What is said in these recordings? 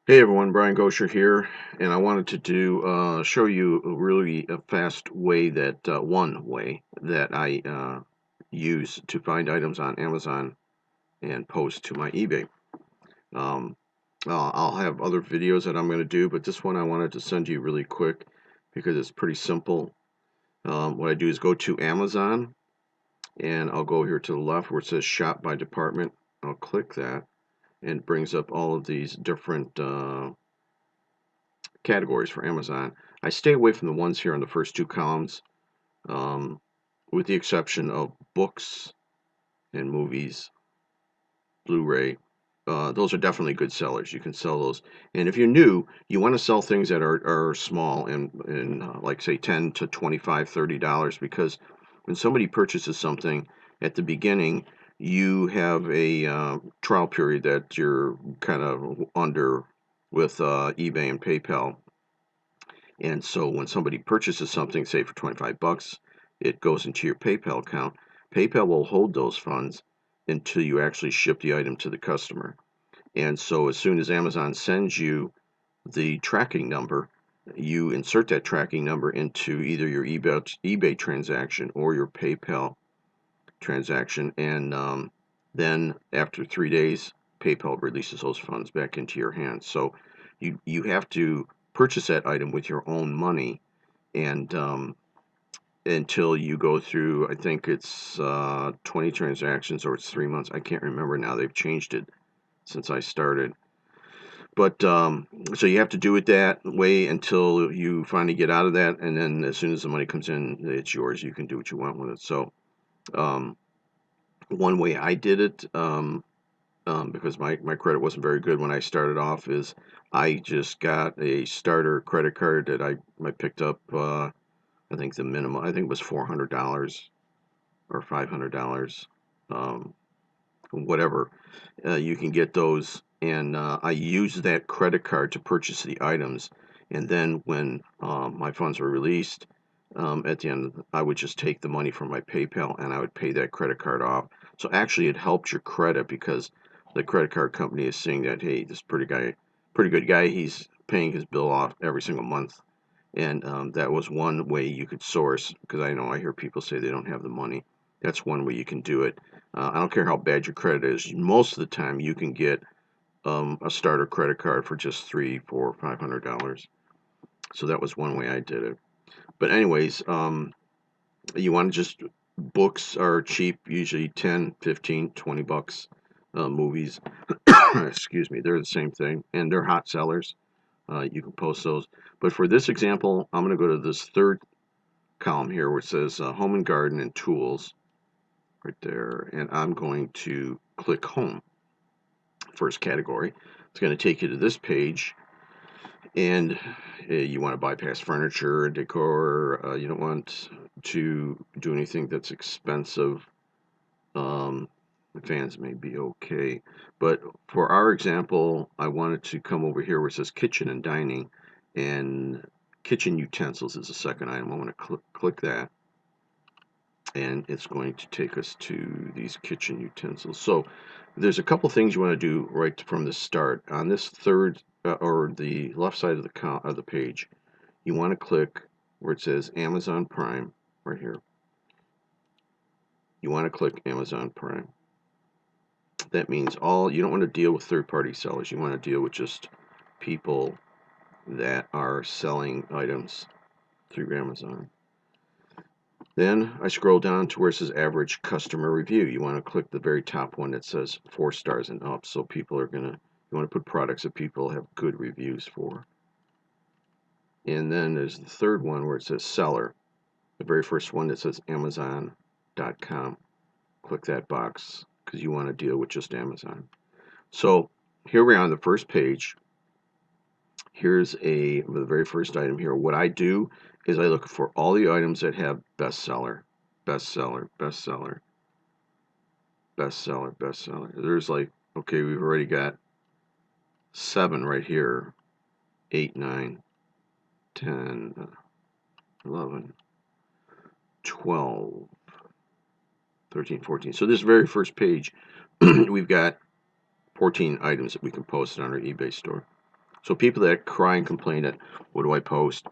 Hey everyone, Brian Gosher here, and I wanted to show you a really fast way that one way that I use to find items on Amazon and post to my eBay. Um, I'll have other videos that I'm going to do, but this one I wanted to send you really quick because it's pretty simple. What I do is go to Amazon, and I'll go here to the left where it says Shop by Department. I'll click that, and it brings up all of these different categories for Amazon. I stay away from the ones here in the first two columns, um, with the exception of books and movies, Blu-ray. Those are definitely good sellers. You can sell those. And if you're new, you want to sell things that are small and like say 10 to 25, $30 because when somebody purchases something at the beginning, you have a trial period that you're kind of under with eBay and PayPal. And so when somebody purchases something, say for 25 bucks, it goes into your PayPal account. PayPal will hold those funds until you actually ship the item to the customer. And so as soon as Amazon sends you the tracking number, you insert that tracking number into either your eBay transaction or your PayPal transaction. And then after 3 days, PayPal releases those funds back into your hands. So you have to purchase that item with your own money and until you go through, I think it's 20 transactions or it's 3 months. I can't remember now. They've changed it since I started. But so you have to do it that way until you finally get out of that, and then as soon as the money comes in, it's yours. You can do what you want with it. So um, one way I did it, because my credit wasn't very good when I started off, is I just got a starter credit card that I picked up. I think the minimum, I think it was $400 or $500, um, whatever. You can get those, and I use that credit card to purchase the items. And then when my funds were released, at the end, I would just take the money from my PayPal and I would pay that credit card off. So actually, it helped your credit because the credit card company is seeing that, hey, this pretty good guy, he's paying his bill off every single month. And that was one way you could source, because I know I hear people say they don't have the money. That's one way you can do it. I don't care how bad your credit is. Most of the time, you can get a starter credit card for just $300, $400, $500. So that was one way I did it. But anyways, you want to just books are cheap, usually 10, 15, 20 bucks. Movies, excuse me, they're the same thing, and they're hot sellers. You can post those. But for this example, I'm going to go to this third column here where it says Home and Garden and Tools right there, and I'm going to click Home, first category. It's going to take you to this page, and you want to bypass furniture, decor. You don't want to do anything that's expensive. Um, fans may be okay, but for our example, I wanted to come over here where it says Kitchen and Dining, and kitchen utensils is the second item. I want to click that, and it's going to take us to these kitchen utensils. So there's a couple things you want to do right from the start. On this third or the left side of the page, you want to click where it says Amazon Prime right here. You want to click Amazon Prime. That means you don't want to deal with third-party sellers. You want to deal with just people that are selling items through Amazon. Then I scroll down to where it says average customer review. You want to click the very top one that says 4 stars and up. So people are you want to put products that people have good reviews for. And then there's the third one where it says seller. The very first one that says Amazon.com. Click that box because you want to deal with just Amazon. So here we are on the first page. Here's the very first item here. What I do is I look for all the items that have bestseller, bestseller, bestseller, bestseller, bestseller. There's like, okay, we've already got 7 right here. 8, 9, 10, 11, 12, 13, 14. So this very first page, we've got 14 items that we can post on our eBay store. So people that cry and complain that, what do I post?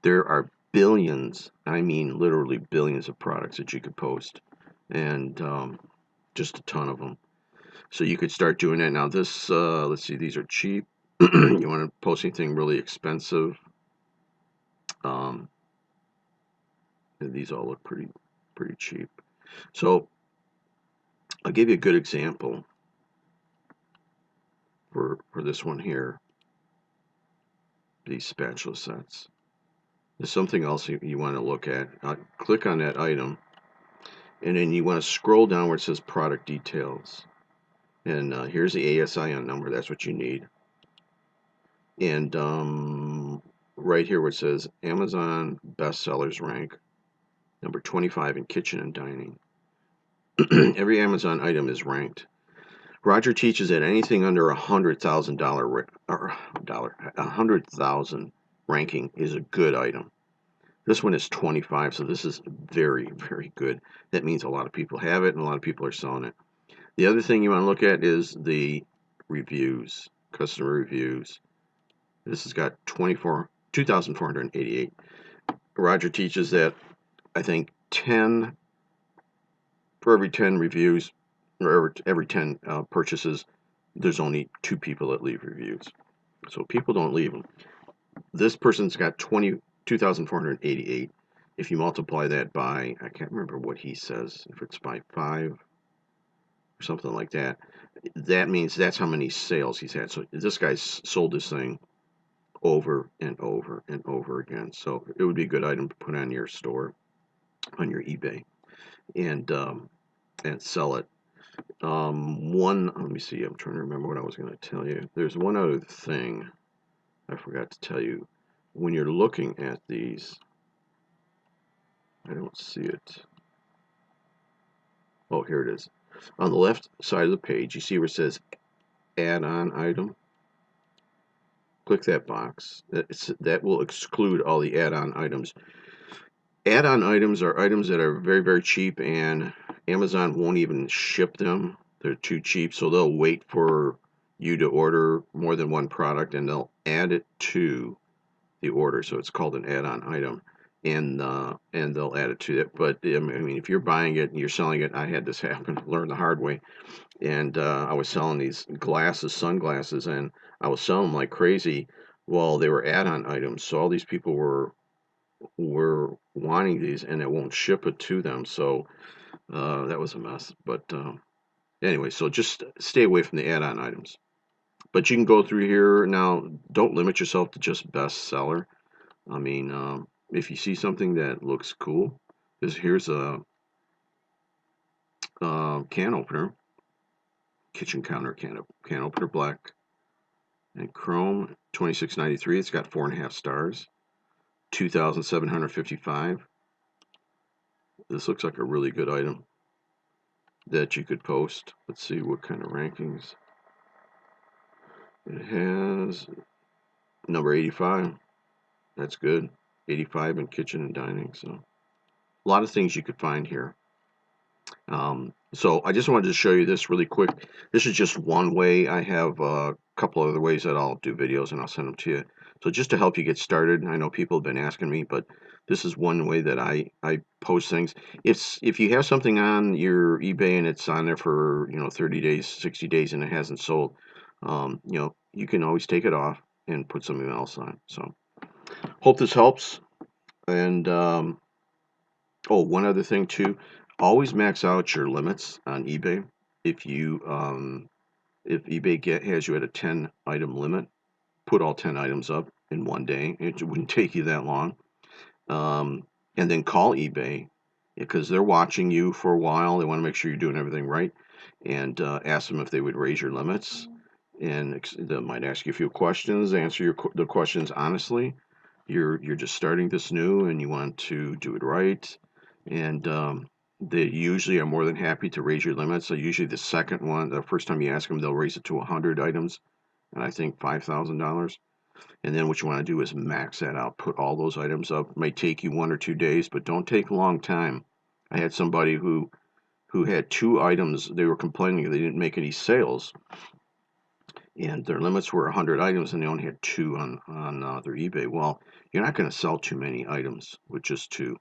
There are billions, I mean literally billions of products that you could post, and just a ton of them. So you could start doing that. Now this, let's see, these are cheap. You want to post anything really expensive. Um, and these all look pretty cheap. So I'll give you a good example for this one here. These spatula sets. There's something else you want to look at. Click on that item, and then you want to scroll down where it says product details. And here's the ASIN number. That's what you need. And right here where it says Amazon bestsellers rank, number 25 in kitchen and dining. Every Amazon item is ranked. Roger teaches that anything under $100,000 ranking is a good item. This one is 25, so this is very, very good. That means a lot of people have it and a lot of people are selling it. The other thing you want to look at is the reviews, customer reviews. This has got 2,488. Roger teaches that I think 10 for every 10 reviews or every 10 purchases, there's only 2 people that leave reviews. So people don't leave them. This person's got 2,488. If you multiply that by, I can't remember what he says, if it's by 5 or something like that, that means that's how many sales he's had. So this guy's sold this thing over and over and over again. So it would be a good item to put on your store, on your eBay, and sell it. Let me see, I'm trying to remember what I was going to tell you. There's one other thing I forgot to tell you. When you're looking at these, I don't see it. Oh, here it is. On the left side of the page, you see where it says add-on item. Click that box. That will exclude all the add-on items. Add-on items are items that are very, very cheap, and Amazon won't even ship them. They're too cheap, so they'll wait for you to order more than one product, and they'll add it to the order. So it's called an add-on item, and they'll add it to it. But I mean, if you're buying it and you're selling it, I had this happen, learn the hard way, and I was selling these sunglasses, and I was selling them like crazy. Well, they were add-on items, so all these people were wanting these, and it won't ship it to them. So that was a mess. But anyway, so just stay away from the add-on items. But you can go through here now. Don't limit yourself to just bestseller. I mean, if you see something that looks cool, here's a can opener, kitchen counter can opener, black and chrome, $26.93. It's got 4.5 stars, 2,755. This looks like a really good item that you could post. Let's see what kind of rankings it has. Number 85. That's good. 85 in kitchen and dining. So a lot of things you could find here. So I just wanted to show you this really quick. This is just one way. I have a couple other ways that I'll do videos and I'll send them to you. So just to help you get started, I know people have been asking me, but this is one way that I post things. If you have something on your eBay and it's on there for 30 days, 60 days, and it hasn't sold, you can always take it off and put something else on. So hope this helps. And oh, one other thing too, always max out your limits on eBay. If you if eBay has you at a 10 item limit, put all 10 items up in one day. It wouldn't take you that long. And then call eBay because they're watching you for a while. They want to make sure you're doing everything right, and ask them if they would raise your limits. And they might ask you a few questions. Answer the questions honestly. You're just starting this new, and you want to do it right. And they usually are more than happy to raise your limits. So usually the second one, the first time you ask them, they'll raise it to 100 items, and I think $5,000. And then what you want to do is max that out. Put all those items up. It may take you 1 or 2 days, but don't take a long time. I had somebody who had 2 items. They were complaining they didn't make any sales, and their limits were 100 items, and they only had two on their eBay. Well, you're not going to sell too many items with just two.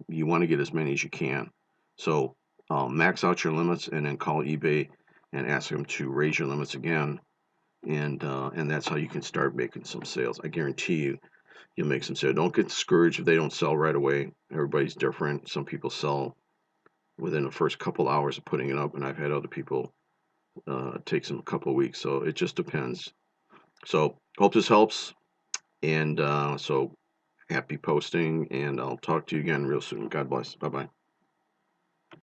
You want to get as many as you can. So max out your limits, and then call eBay and ask them to raise your limits again, and that's how you can start making some sales. I guarantee you, you'll make some sales. Don't get discouraged if they don't sell right away. Everybody's different. Some people sell within the first couple hours of putting it up, and I've had other people it takes them a couple of weeks. So it just depends. So hope this helps, and so happy posting, and I'll talk to you again real soon. God bless. Bye bye.